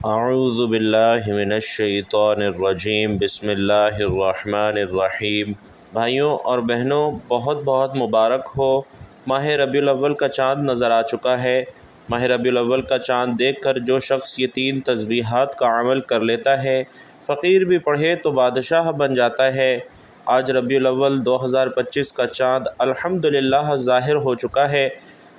اعوذ باللہ من الشیطان الرجیم، بسم اللہ الرحمن الرحیم۔ بھائیوں اور بہنوں، بہت بہت مبارک ہو۔ ماہ ربیع الاول کا چاند نظر آ چکا ہے۔ ماہ ربیع الاول کا چاند دیکھ کر جو شخص یہ 3 تسبیحات کا عمل کر لیتا ہے، فقیر بھی پڑھے تو بادشاہ بن جاتا ہے۔ آج ربیع الاول 2025 کا چاند الحمدللہ ظاہر ہو چکا ہے،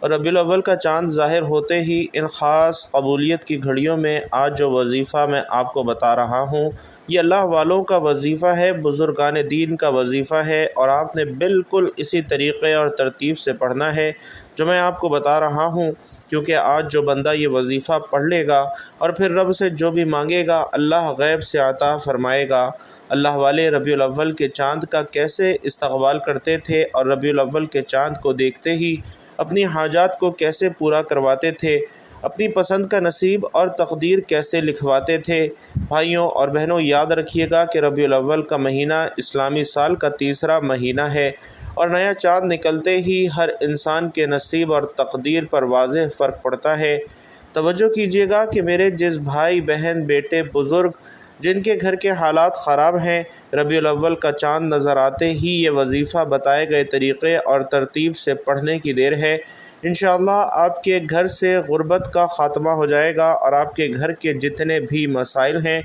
اور ربیع الاول کا چاند ظاہر ہوتے ہی ان خاص قبولیت کی گھڑیوں میں آج جو وظیفہ میں آپ کو بتا رہا ہوں، یہ اللہ والوں کا وظیفہ ہے، بزرگان دین کا وظیفہ ہے، اور آپ نے بالکل اسی طریقے اور ترتیب سے پڑھنا ہے جو میں آپ کو بتا رہا ہوں، کیونکہ آج جو بندہ یہ وظیفہ پڑھ لے گا اور پھر رب سے جو بھی مانگے گا اللہ غیب سے عطا فرمائے گا۔ اللہ والے ربیع الاول کے چاند کا کیسے استقبال کرتے تھے، اور ربیع الاول کے چاند کو دیکھتے ہی اپنی حاجات کو کیسے پورا کرواتے تھے، اپنی پسند کا نصیب اور تقدیر کیسے لکھواتے تھے۔ بھائیوں اور بہنوں، یاد رکھیے گا کہ ربیع الاول کا مہینہ اسلامی سال کا تیسرا مہینہ ہے، اور نیا چاند نکلتے ہی ہر انسان کے نصیب اور تقدیر پر واضح فرق پڑتا ہے۔ توجہ کیجیے گا کہ میرے جس بھائی بہن بیٹے بزرگ جن کے گھر کے حالات خراب ہیں، ربیع الاول کا چاند نظر آتے ہی یہ وظیفہ بتائے گئے طریقے اور ترتیب سے پڑھنے کی دیر ہے۔ انشاءاللہ آپ کے گھر سے غربت کا خاتمہ ہو جائے گا، اور آپ کے گھر کے جتنے بھی مسائل ہیں،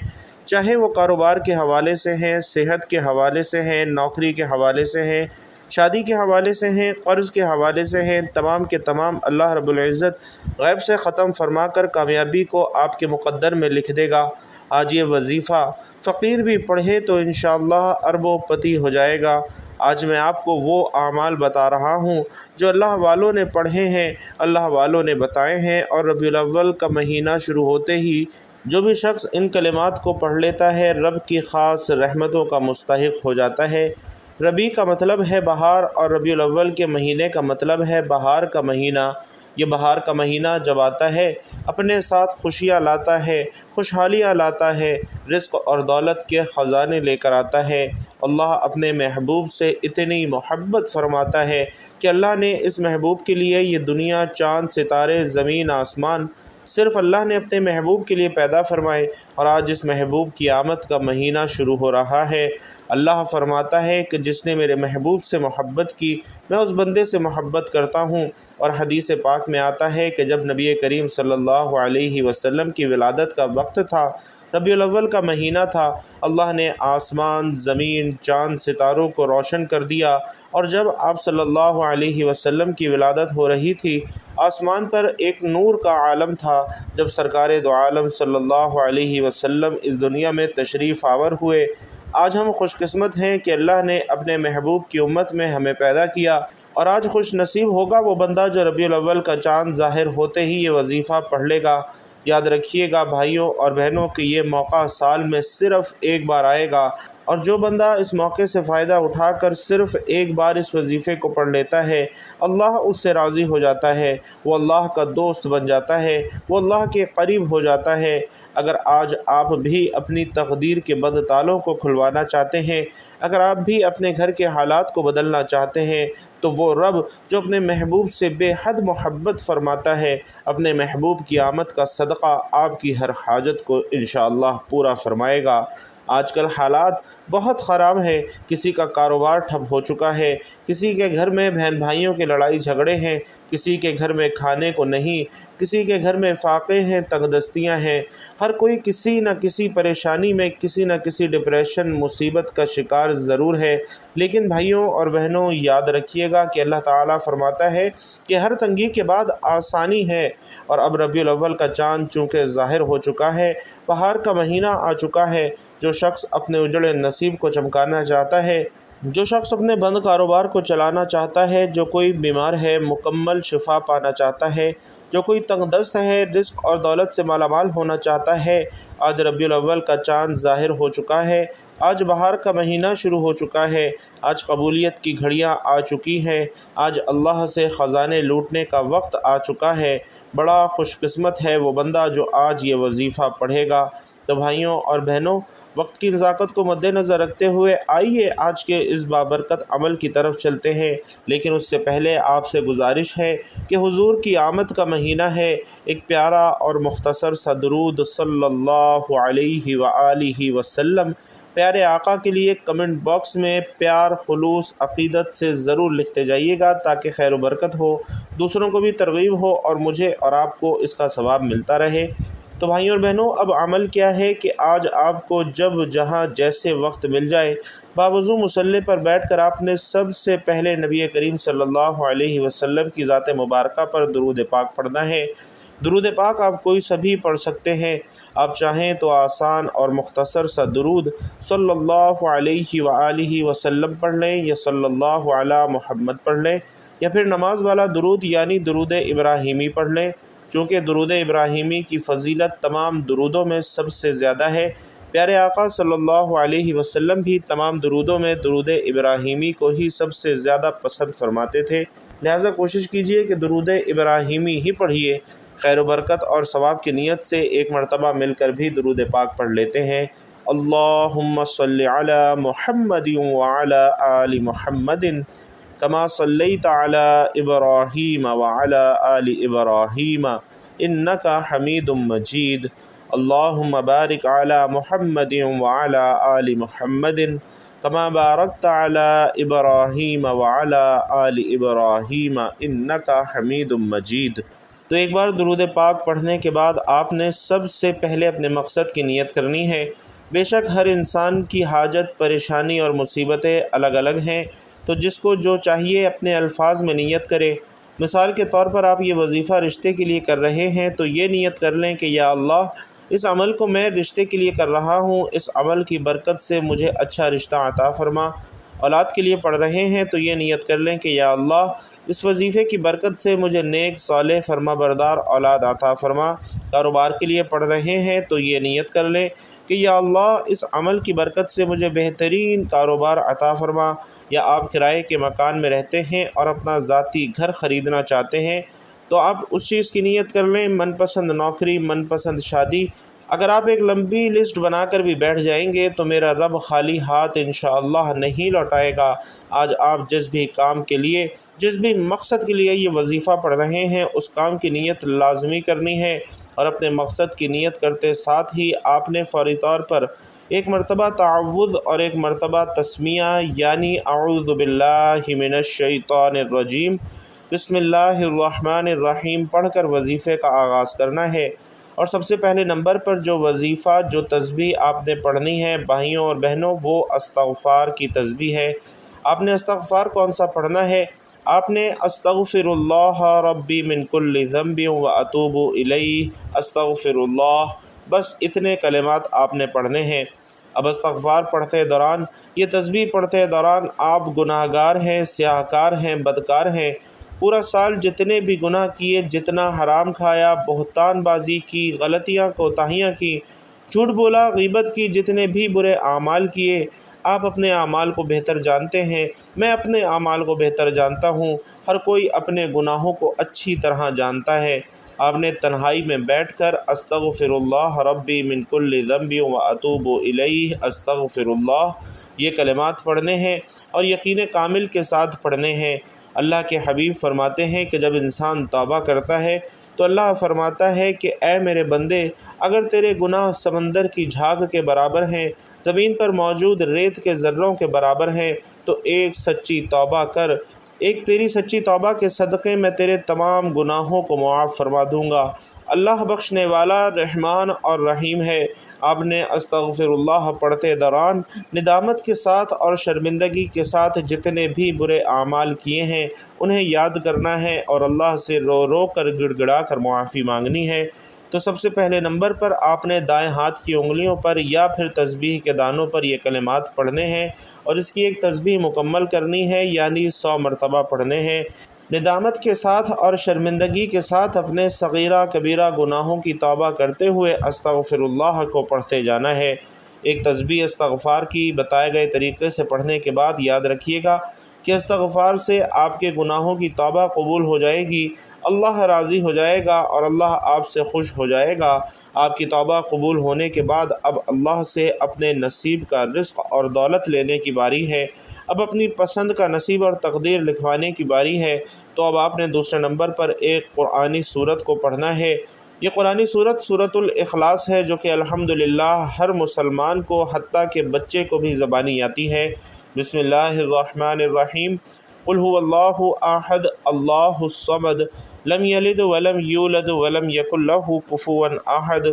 چاہے وہ کاروبار کے حوالے سے ہیں، صحت کے حوالے سے ہیں، نوکری کے حوالے سے ہیں، شادی کے حوالے سے ہیں، قرض کے حوالے سے ہیں، تمام کے تمام اللہ رب العزت غیب سے ختم فرما کر کامیابی کو آپ کے مقدر میں لکھ دے گا۔ آج یہ وظیفہ فقیر بھی پڑھے تو انشاءاللہ اربوں پتی ہو جائے گا۔ آج میں آپ کو وہ اعمال بتا رہا ہوں جو اللہ والوں نے پڑھے ہیں، اللہ والوں نے بتائے ہیں، اور ربیع الاول کا مہینہ شروع ہوتے ہی جو بھی شخص ان کلمات کو پڑھ لیتا ہے، رب کی خاص رحمتوں کا مستحق ہو جاتا ہے۔ ربیع کا مطلب ہے بہار، اور ربیع الاول کے مہینے کا مطلب ہے بہار کا مہینہ۔ یہ بہار کا مہینہ جب آتا ہے اپنے ساتھ خوشیاں لاتا ہے، خوشحالیاں لاتا ہے، رزق اور دولت کے خزانے لے کر آتا ہے۔ اللہ اپنے محبوب سے اتنی محبت فرماتا ہے کہ اللہ نے اس محبوب کے لیے یہ دنیا، چاند، ستارے، زمین، آسمان صرف اللہ نے اپنے محبوب کے لیے پیدا فرمائے، اور آج اس محبوب کی آمد کا مہینہ شروع ہو رہا ہے۔ اللہ فرماتا ہے کہ جس نے میرے محبوب سے محبت کی، میں اس بندے سے محبت کرتا ہوں۔ اور حدیث پاک میں آتا ہے کہ جب نبی کریم صلی اللہ علیہ وسلم کی ولادت کا وقت تھا، ربیع الاول کا مہینہ تھا، اللہ نے آسمان، زمین، چاند، ستاروں کو روشن کر دیا، اور جب آپ صلی اللہ علیہ وسلم کی ولادت ہو رہی تھی، آسمان پر ایک نور کا عالم تھا۔ جب سرکار دو عالم صلی اللہ علیہ وسلم اس دنیا میں تشریف آور ہوئے، آج ہم خوش قسمت ہیں کہ اللہ نے اپنے محبوب کی امت میں ہمیں پیدا کیا، اور آج خوش نصیب ہوگا وہ بندہ جو ربیع الاول کا چاند ظاہر ہوتے ہی یہ وظیفہ پڑھ لے گا۔ یاد رکھیے گا بھائیوں اور بہنوں کہ یہ موقع سال میں صرف ایک بار آئے گا، اور جو بندہ اس موقع سے فائدہ اٹھا کر صرف ایک بار اس وظیفے کو پڑھ لیتا ہے، اللہ اس سے راضی ہو جاتا ہے، وہ اللہ کا دوست بن جاتا ہے، وہ اللہ کے قریب ہو جاتا ہے۔ اگر آج آپ بھی اپنی تقدیر کے بند تالوں کو کھلوانا چاہتے ہیں، اگر آپ بھی اپنے گھر کے حالات کو بدلنا چاہتے ہیں، تو وہ رب جو اپنے محبوب سے بے حد محبت فرماتا ہے، اپنے محبوب کی آمد کا صدقہ آپ کی ہر حاجت کو انشاءاللہ پورا فرمائے گا۔ آج کل حالات بہت خراب ہیں، کسی کا کاروبار ٹھپ ہو چکا ہے، کسی کے گھر میں بہن بھائیوں کے لڑائی جھگڑے ہیں، کسی کے گھر میں کھانے کو نہیں، کسی کے گھر میں فاقے ہیں، تنگ دستیاں ہیں، ہر کوئی کسی نہ کسی پریشانی میں، کسی نہ کسی ڈپریشن مصیبت کا شکار ضرور ہے۔ لیکن بھائیوں اور بہنوں، یاد رکھیے گا کہ اللہ تعالیٰ فرماتا ہے کہ ہر تنگی کے بعد آسانی ہے، اور اب ربیع الاول کا چاند چونکہ ظاہر ہو چکا ہے، بہار کا مہینہ آ چکا ہے۔ جو شخص اپنے اجڑے نصیب کو چمکانا چاہتا ہے، جو شخص اپنے بند کاروبار کو چلانا چاہتا ہے، جو کوئی بیمار ہے مکمل شفا پانا چاہتا ہے، جو کوئی تنگ دست ہے رزق اور دولت سے مالا مال ہونا چاہتا ہے، آج ربیع الاول کا چاند ظاہر ہو چکا ہے، آج بہار کا مہینہ شروع ہو چکا ہے، آج قبولیت کی گھڑیاں آ چکی ہیں، آج اللہ سے خزانے لوٹنے کا وقت آ چکا ہے۔ بڑا خوش قسمت ہے وہ بندہ جو آج یہ وظیفہ پڑھے گا۔ تو بھائیوں اور بہنوں، وقت کی نزاکت کو مد نظر رکھتے ہوئے آئیے آج کے اس بابرکت عمل کی طرف چلتے ہیں، لیکن اس سے پہلے آپ سے گزارش ہے کہ حضور کی آمد کا مہینہ ہے، ایک پیارا اور مختصر سا درود صلی اللہ علیہ وآلہ وسلم پیارے آقا کے لیے کمنٹ باکس میں پیار، خلوص، عقیدت سے ضرور لکھتے جائیے گا تاکہ خیر و برکت ہو، دوسروں کو بھی ترغیب ہو اور مجھے اور آپ کو اس کا ثواب ملتا رہے۔ تو بھائیوں اور بہنوں، اب عمل کیا ہے کہ آج آپ کو جب جہاں جیسے وقت مل جائے، باوضو مصلی پر بیٹھ کر آپ نے سب سے پہلے نبی کریم صلی اللہ علیہ وسلم کی ذات مبارکہ پر درود پاک پڑھنا ہے۔ درود پاک آپ کوئی سبھی پڑھ سکتے ہیں، آپ چاہیں تو آسان اور مختصر سا درود صلی اللہ علیہ وآلہ وسلم پڑھ لیں یا صلی اللہ علی محمد پڑھ لیں، یا پھر نماز والا درود یعنی درود ابراہیمی پڑھ لیں، چونکہ درود ابراہیمی کی فضیلت تمام درودوں میں سب سے زیادہ ہے۔ پیارے آقا صلی اللہ علیہ وسلم بھی تمام درودوں میں درود ابراہیمی کو ہی سب سے زیادہ پسند فرماتے تھے، لہٰذا کوشش کیجئے کہ درود ابراہیمی ہی پڑھیے۔ خیر و برکت اور ثواب کی نیت سے ایک مرتبہ مل کر بھی درود پاک پڑھ لیتے ہیں۔ اللہم صلی علی محمد وعلی آل محمد کما صلیت علی ابراہیم وعلی آل ابراہیم انک حمید مجید۔ اللہم بارک علی محمد وعلی آل محمد کما بارکت علی ابراہیم وعلی آل ابراہیم انک حمید مجید۔ تو ایک بار درود پاک پڑھنے کے بعد آپ نے سب سے پہلے اپنے مقصد کی نیت کرنی ہے۔ بے شک ہر انسان کی حاجت، پریشانی اور مصیبتیں الگ الگ ہیں، تو جس کو جو چاہیے اپنے الفاظ میں نیت کرے۔ مثال کے طور پر آپ یہ وظیفہ رشتے کے لیے کر رہے ہیں تو یہ نیت کر لیں کہ یا اللہ، اس عمل کو میں رشتے کے لیے کر رہا ہوں، اس عمل کی برکت سے مجھے اچھا رشتہ عطا فرما۔ اولاد کے لیے پڑھ رہے ہیں تو یہ نیت کر لیں کہ یا اللہ، اس وظیفے کی برکت سے مجھے نیک، صالح، فرما بردار اولاد عطا فرما۔ کاروبار کے لیے پڑھ رہے ہیں تو یہ نیت کر لیں کہ یا اللہ، اس عمل کی برکت سے مجھے بہترین کاروبار عطا فرما۔ یا آپ کرائے کے مکان میں رہتے ہیں اور اپنا ذاتی گھر خریدنا چاہتے ہیں تو آپ اس چیز کی نیت کر لیں، من پسند نوکری، من پسند شادی۔ اگر آپ ایک لمبی لسٹ بنا کر بھی بیٹھ جائیں گے تو میرا رب خالی ہاتھ انشاءاللہ نہیں لوٹائے گا۔ آج آپ جس بھی کام کے لیے، جس بھی مقصد کے لیے یہ وظیفہ پڑھ رہے ہیں، اس کام کی نیت لازمی کرنی ہے، اور اپنے مقصد کی نیت کرتے ساتھ ہی آپ نے فوری طور پر ایک مرتبہ تعوذ اور ایک مرتبہ تسمیہ یعنی اعوذ باللہ من الشیطان الرجیم بسم اللہ الرحمن الرحیم پڑھ کر وظیفے کا آغاز کرنا ہے۔ اور سب سے پہلے نمبر پر جو وظیفہ، جو تسبیح آپ نے پڑھنی ہے بھائیوں اور بہنوں، وہ استغفار کی تسبیح ہے۔ آپ نے استغفار کون سا پڑھنا ہے؟ آپ نے استغفر اللہ ربی من کل ذنب واتوب الیہ، استغفر اللہ، بس اتنے کلمات آپ نے پڑھنے ہیں۔ اب استغفار پڑھتے دوران، یہ تسبیح پڑھتے دوران آپ گناہ گار ہیں، سیاہ کار ہیں، بدکار ہیں، پورا سال جتنے بھی گناہ کیے، جتنا حرام کھایا، بہتان بازی کی، غلطیاں کوتاہیاں کی، جھوٹ بولا، غیبت کی، جتنے بھی برے اعمال کیے، آپ اپنے اعمال کو بہتر جانتے ہیں، میں اپنے اعمال کو بہتر جانتا ہوں، ہر کوئی اپنے گناہوں کو اچھی طرح جانتا ہے۔ آپ نے تنہائی میں بیٹھ کر استغفر اللہ ربی من کل ذنب واتوب الیہ، استغفر اللہ، یہ کلمات پڑھنے ہیں اور یقین کامل کے ساتھ پڑھنے ہیں۔ اللہ کے حبیب فرماتے ہیں کہ جب انسان توبہ کرتا ہے تو اللہ فرماتا ہے کہ اے میرے بندے، اگر تیرے گناہ سمندر کی جھاگ کے برابر ہیں، زمین پر موجود ریت کے ذروں کے برابر ہیں، تو ایک سچی توبہ کر، ایک تیری سچی توبہ کے صدقے میں تیرے تمام گناہوں کو معاف فرما دوں گا۔ اللہ بخشنے والا، رحمان اور رحیم ہے۔ آپ نے استغفر اللہ پڑھتے دوران ندامت کے ساتھ اور شرمندگی کے ساتھ جتنے بھی برے اعمال کیے ہیں انہیں یاد کرنا ہے اور اللہ سے رو رو کر گڑ گڑا کر معافی مانگنی ہے۔ تو سب سے پہلے نمبر پر آپ نے دائیں ہاتھ کی انگلیوں پر یا پھر تسبیح کے دانوں پر یہ کلمات پڑھنے ہیں اور اس کی ایک تسبیح مکمل کرنی ہے، یعنی 100 مرتبہ پڑھنے ہیں۔ ندامت کے ساتھ اور شرمندگی کے ساتھ اپنے صغیرہ کبیرہ گناہوں کی توبہ کرتے ہوئے استغفر اللہ کو پڑھتے جانا ہے۔ ایک تسبیح استغفار کی بتائے گئے طریقے سے پڑھنے کے بعد یاد رکھیے گا کہ استغفار سے آپ کے گناہوں کی توبہ قبول ہو جائے گی، اللہ راضی ہو جائے گا اور اللہ آپ سے خوش ہو جائے گا۔ آپ کی توبہ قبول ہونے کے بعد اب اللہ سے اپنے نصیب کا رزق اور دولت لینے کی باری ہے، اب اپنی پسند کا نصیب اور تقدیر لکھوانے کی باری ہے۔ تو اب آپ نے دوسرے نمبر پر ایک قرآنی سورت کو پڑھنا ہے۔ یہ قرآنی سورت سورۃ الاخلاص ہے، جو کہ الحمدللہ ہر مسلمان کو حتیٰ کہ بچے کو بھی زبانی آتی ہے۔ بسم اللہ الرحمن الرحیم۔ قل هو اللہ احد اللہ الصمد لم یلد ولم یولد ولم یکن لہ کفوا احد۔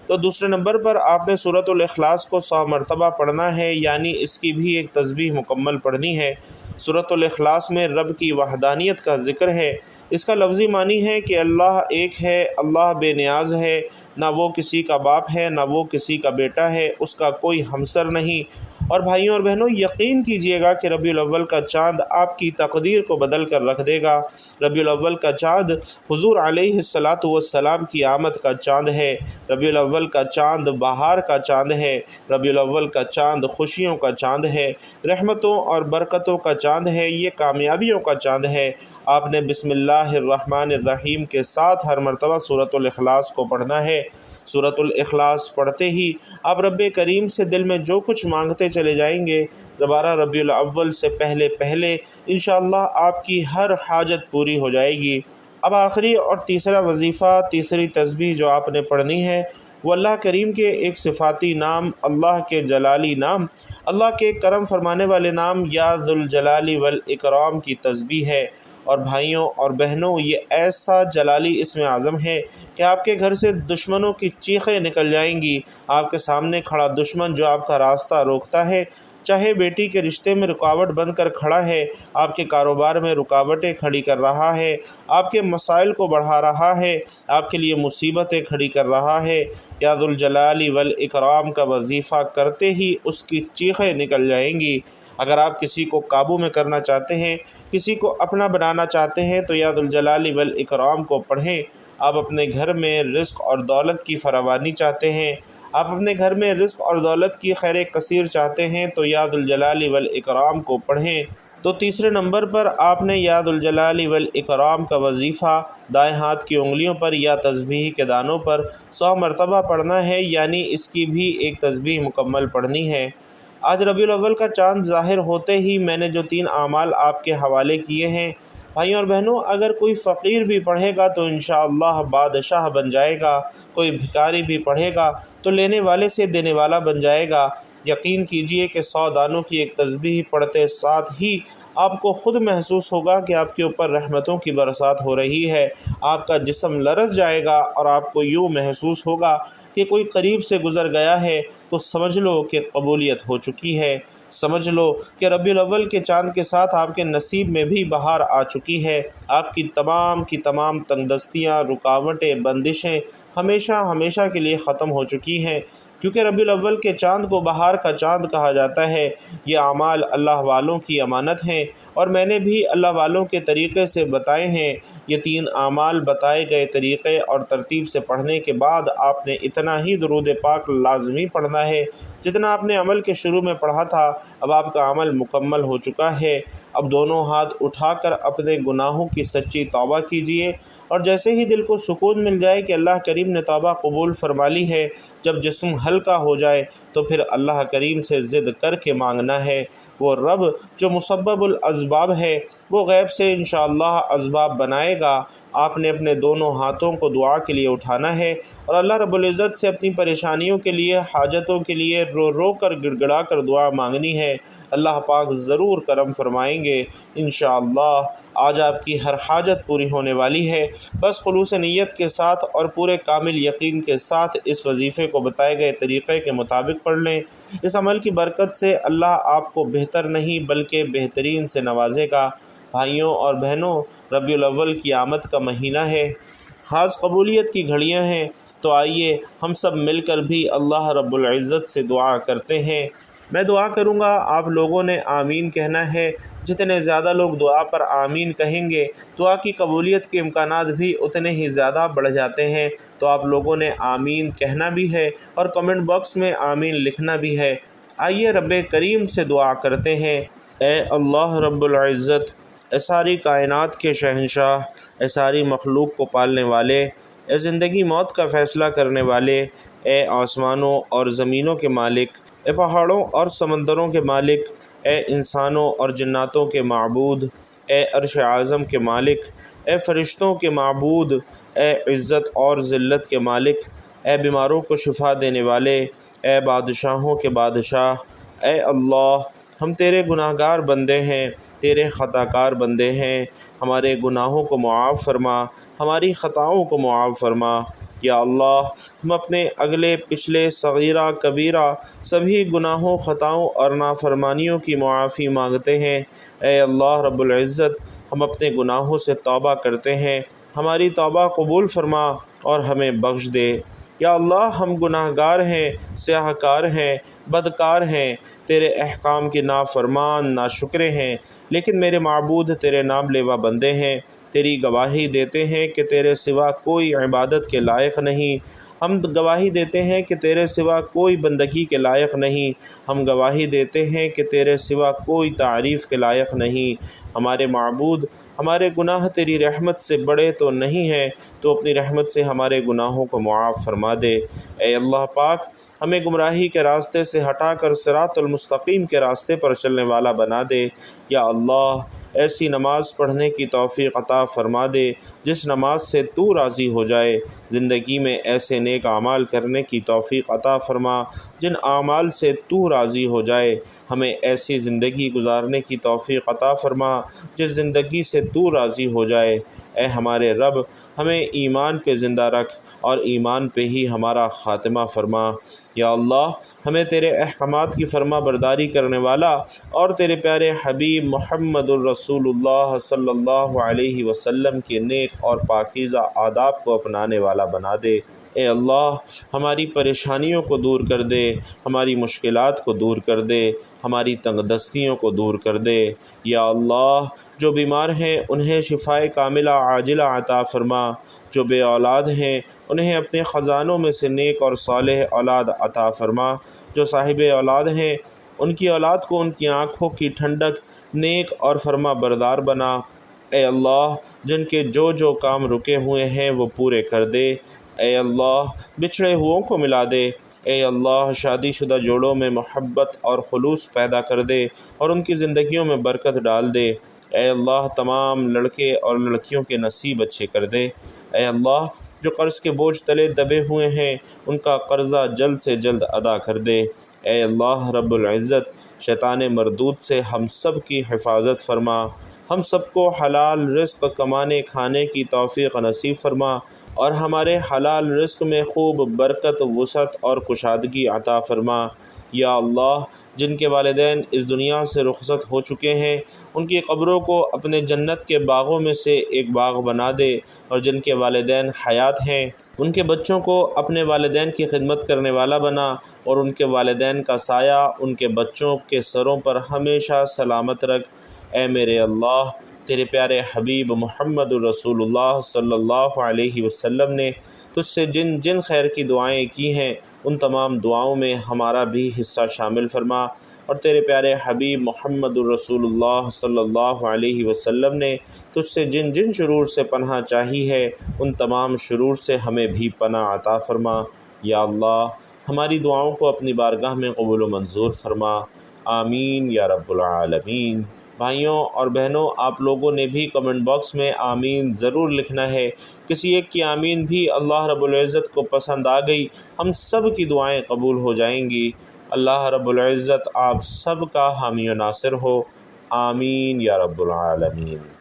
تو دوسرے نمبر پر آپ نے سورۃ الاخلاص کو 100 مرتبہ پڑھنا ہے، یعنی اس کی بھی ایک تسبیح مکمل پڑھنی ہے۔ سورۃ الاخلاص میں رب کی وحدانیت کا ذکر ہے۔ اس کا لفظی معنی ہے کہ اللہ ایک ہے، اللہ بے نیاز ہے، نہ وہ کسی کا باپ ہے نہ وہ کسی کا بیٹا ہے، اس کا کوئی ہمسر نہیں۔ اور بھائیوں اور بہنوں، یقین کیجئے گا کہ ربیع الاول کا چاند آپ کی تقدیر کو بدل کر رکھ دے گا۔ ربیع الاول کا چاند حضور علیہ السلام کی آمد کا چاند ہے۔ ربیع الاول کا چاند بہار کا چاند ہے۔ ربیع الاول کا چاند خوشیوں کا چاند ہے، رحمتوں اور برکتوں کا چاند ہے، یہ کامیابیوں کا چاند ہے۔ آپ نے بسم اللہ الرحمن الرحیم کے ساتھ ہر مرتبہ سورۃ الاخلاص کو پڑھنا ہے۔ سورۃ الاخلاص پڑھتے ہی آپ رب کریم سے دل میں جو کچھ مانگتے چلے جائیں گے، 12 ربیع الاول سے پہلے انشاءاللہ آپ کی ہر حاجت پوری ہو جائے گی۔ اب آخری اور تیسرا وظیفہ، تیسری تسبیح جو آپ نے پڑھنی ہے، وہ اللہ کریم کے ایک صفاتی نام، اللہ کے جلالی نام، اللہ کے کرم فرمانے والے نام یا ذوالجلال والاکرام کی تسبیح ہے۔ اور بھائیوں اور بہنوں، یہ ایسا جلالی اسم اعظم ہے کہ آپ کے گھر سے دشمنوں کی چیخیں نکل جائیں گی۔ آپ کے سامنے کھڑا دشمن جو آپ کا راستہ روکتا ہے، چاہے بیٹی کے رشتے میں رکاوٹ بن کر کھڑا ہے، آپ کے کاروبار میں رکاوٹیں کھڑی کر رہا ہے، آپ کے مسائل کو بڑھا رہا ہے، آپ کے لیے مصیبتیں کھڑی کر رہا ہے، یا ذوالجلال والاکرام کا وظیفہ کرتے ہی اس کی چیخیں نکل جائیں گی۔ اگر آپ کسی کو قابو میں کرنا چاہتے ہیں، کسی کو اپنا بنانا چاہتے ہیں، تو یا ذوالجلال والاکرام کو پڑھیں۔ آپ اپنے گھر میں رزق اور دولت کی فراوانی چاہتے ہیں، آپ اپنے گھر میں رزق اور دولت کی خیر کثیر چاہتے ہیں، تو یا ذوالجلال والاکرام کو پڑھیں۔ تو تیسرے نمبر پر آپ نے یا ذوالجلال والاکرام کا وظیفہ دائیں ہاتھ کی انگلیوں پر یا تسبیح کے دانوں پر 100 مرتبہ پڑھنا ہے، یعنی اس کی بھی ایک تسبیح مکمل پڑھنی ہے۔ آج ربیع الاول کا چاند ظاہر ہوتے ہی میں نے جو 3 اعمال آپ کے حوالے کیے ہیں، بھائیوں اور بہنوں، اگر کوئی فقیر بھی پڑھے گا تو انشاءاللہ بادشاہ بن جائے گا، کوئی بھکاری بھی پڑھے گا تو لینے والے سے دینے والا بن جائے گا۔ یقین کیجئے کہ 100 دانوں کی ایک تسبیح پڑھتے ساتھ ہی آپ کو خود محسوس ہوگا کہ آپ کے اوپر رحمتوں کی برسات ہو رہی ہے، آپ کا جسم لرز جائے گا اور آپ کو یوں محسوس ہوگا کہ کوئی قریب سے گزر گیا ہے، تو سمجھ لو کہ قبولیت ہو چکی ہے، سمجھ لو کہ ربیع الاول کے چاند کے ساتھ آپ کے نصیب میں بھی بہار آ چکی ہے، آپ کی تمام تنگ دستیاں، رکاوٹیں، بندشیں ہمیشہ کے لیے ختم ہو چکی ہیں، کیونکہ ربیع الاول کے چاند کو بہار کا چاند کہا جاتا ہے۔ یہ اعمال اللہ والوں کی امانت ہیں اور میں نے بھی اللہ والوں کے طریقے سے بتائے ہیں۔ یہ 3 اعمال بتائے گئے طریقے اور ترتیب سے پڑھنے کے بعد آپ نے اتنا ہی درود پاک لازمی پڑھنا ہے جتنا آپ نے عمل کے شروع میں پڑھا تھا۔ اب آپ کا عمل مکمل ہو چکا ہے۔ اب دونوں ہاتھ اٹھا کر اپنے گناہوں کی سچی توبہ کیجیے، اور جیسے ہی دل کو سکون مل جائے کہ اللہ کریم نے توبہ قبول فرما لی ہے، جب جسم ہلکا ہو جائے تو پھر اللہ کریم سے ضد کر کے مانگنا ہے۔ وہ رب جو مسبب الاسباب ہے، وہ غیب سے انشاءاللہ اسباب بنائے گا۔ آپ نے اپنے دونوں ہاتھوں کو دعا کے لیے اٹھانا ہے اور اللہ رب العزت سے اپنی پریشانیوں کے لیے، حاجتوں کے لیے رو کر گڑ گڑا کر دعا مانگنی ہے۔ اللہ پاک ضرور کرم فرمائیں گے انشاءاللہ۔ آج آپ کی ہر حاجت پوری ہونے والی ہے، بس خلوص نیت کے ساتھ اور پورے کامل یقین کے ساتھ اس وظیفے کو بتائے گئے طریقے کے مطابق پڑھ لیں۔ اس عمل کی برکت سے اللہ آپ کو بہتر نہیں بلکہ بہترین سے نوازے گا۔ بھائیوں اور بہنوں، ربیع الاول کی آمد کا مہینہ ہے، خاص قبولیت کی گھڑیاں ہیں، تو آئیے ہم سب مل کر بھی اللہ رب العزت سے دعا کرتے ہیں۔ میں دعا کروں گا، آپ لوگوں نے آمین کہنا ہے۔ جتنے زیادہ لوگ دعا پر آمین کہیں گے، دعا کی قبولیت کے امکانات بھی اتنے ہی زیادہ بڑھ جاتے ہیں۔ تو آپ لوگوں نے آمین کہنا بھی ہے اور کمنٹ باکس میں آمین لکھنا بھی ہے۔ آئیے رب کریم سے دعا کرتے ہیں۔ اے اللہ رب العزت، اے ساری کائنات کے شہنشاہ، اے ساری مخلوق کو پالنے والے، اے زندگی موت کا فیصلہ کرنے والے، اے آسمانوں اور زمینوں کے مالک، اے پہاڑوں اور سمندروں کے مالک، اے انسانوں اور جناتوں کے معبود، اے عرش اعظم کے مالک، اے فرشتوں کے معبود، اے عزت اور ذلت کے مالک، اے بیماروں کو شفا دینے والے، اے بادشاہوں کے بادشاہ، اے اللہ، ہم تیرے گناہ گار بندے ہیں، تیرے خطا کار بندے ہیں، ہمارے گناہوں کو معاف فرما، ہماری خطاؤں کو معاف فرما۔ یا اللہ، ہم اپنے اگلے پچھلے صغیرہ کبیرہ سبھی گناہوں، خطاؤں اور نافرمانیوں کی معافی مانگتے ہیں۔ اے اللہ رب العزت، ہم اپنے گناہوں سے توبہ کرتے ہیں، ہماری توبہ قبول فرما اور ہمیں بخش دے۔ یا اللہ، ہم گناہ گار ہیں، سیاہ کار ہیں، بدکار ہیں، تیرے احکام کے نافرمان ناشکرے ہیں، لیکن میرے معبود تیرے نام لیوا بندے ہیں، تیری گواہی دیتے ہیں کہ تیرے سوا کوئی عبادت کے لائق نہیں۔ ہم گواہی دیتے ہیں کہ تیرے سوا کوئی بندگی کے لائق نہیں، ہم گواہی دیتے ہیں کہ تیرے سوا کوئی تعریف کے لائق نہیں۔ ہمارے معبود، ہمارے گناہ تیری رحمت سے بڑے تو نہیں ہیں، تو اپنی رحمت سے ہمارے گناہوں کو معاف فرما دے۔ اے اللہ پاک، ہمیں گمراہی کے راستے سے ہٹا کر صراط المستقیم کے راستے پر چلنے والا بنا دے۔ یا اللہ، ایسی نماز پڑھنے کی توفیق عطا فرما دے جس نماز سے تو راضی ہو جائے۔ زندگی میں ایسے نیک اعمال کرنے کی توفیق عطا فرما جن اعمال سے تو راضی ہو جائے۔ ہمیں ایسی زندگی گزارنے کی توفیق عطا فرما جس زندگی سے تو راضی ہو جائے۔ اے ہمارے رب، ہمیں ایمان پہ زندہ رکھ اور ایمان پہ ہی ہمارا خاتمہ فرما۔ یا اللہ، ہمیں تیرے احکامات کی فرما برداری کرنے والا اور تیرے پیارے حبیب محمد الرسول اللہ صلی اللہ علیہ وسلم کے نیک اور پاکیزہ آداب کو اپنانے والا بنا دے۔ اے اللہ، ہماری پریشانیوں کو دور کر دے، ہماری مشکلات کو دور کر دے، ہماری تنگ دستیوں کو دور کر دے۔ یا اللہ، جو بیمار ہیں انہیں شفائے کاملہ عاجلہ عطا فرما، جو بے اولاد ہیں انہیں اپنے خزانوں میں سے نیک اور صالح اولاد عطا فرما، جو صاحب اولاد ہیں ان کی اولاد کو ان کی آنکھوں کی ٹھنڈک، نیک اور فرما بردار بنا۔ اے اللہ، جن کے جو کام رکے ہوئے ہیں وہ پورے کر دے۔ اے اللہ، بچھڑے ہوئوں کو ملا دے۔ اے اللہ، شادی شدہ جوڑوں میں محبت اور خلوص پیدا کر دے اور ان کی زندگیوں میں برکت ڈال دے۔ اے اللہ، تمام لڑکے اور لڑکیوں کے نصیب اچھے کر دے۔ اے اللہ، جو قرض کے بوجھ تلے دبے ہوئے ہیں ان کا قرضہ جلد سے جلد ادا کر دے۔ اے اللہ رب العزت، شیطان مردود سے ہم سب کی حفاظت فرما، ہم سب کو حلال رزق کمانے کھانے کی توفیق نصیب فرما اور ہمارے حلال رزق میں خوب برکت، وسعت اور کشادگی عطا فرما۔ یا اللہ، جن کے والدین اس دنیا سے رخصت ہو چکے ہیں ان کی قبروں کو اپنے جنت کے باغوں میں سے ایک باغ بنا دے، اور جن کے والدین حیات ہیں ان کے بچوں کو اپنے والدین کی خدمت کرنے والا بنا، اور ان کے والدین کا سایہ ان کے بچوں کے سروں پر ہمیشہ سلامت رکھ۔ اے میرے اللہ، تیرے پیارے حبیب محمد الرسول اللہ صلی اللہ علیہ وسلم نے تجھ سے جن جن خیر کی دعائیں کی ہیں ان تمام دعاؤں میں ہمارا بھی حصہ شامل فرما، اور تیرے پیارے حبیب محمد الرسول اللہ صلی اللہ علیہ وسلم نے تجھ سے جن جن شرور سے پناہ چاہی ہے ان تمام شرور سے ہمیں بھی پناہ عطا فرما۔ یا اللہ، ہماری دعاؤں کو اپنی بارگاہ میں قبول و منظور فرما۔ آمین یا رب العالمین۔ بھائیوں اور بہنوں، آپ لوگوں نے بھی کمنٹ باکس میں آمین ضرور لکھنا ہے۔ کسی ایک کی آمین بھی اللہ رب العزت کو پسند آ گئی، ہم سب کی دعائیں قبول ہو جائیں گی۔ اللہ رب العزت آپ سب کا حامی و ناصر ہو۔ آمین یا رب العالمین۔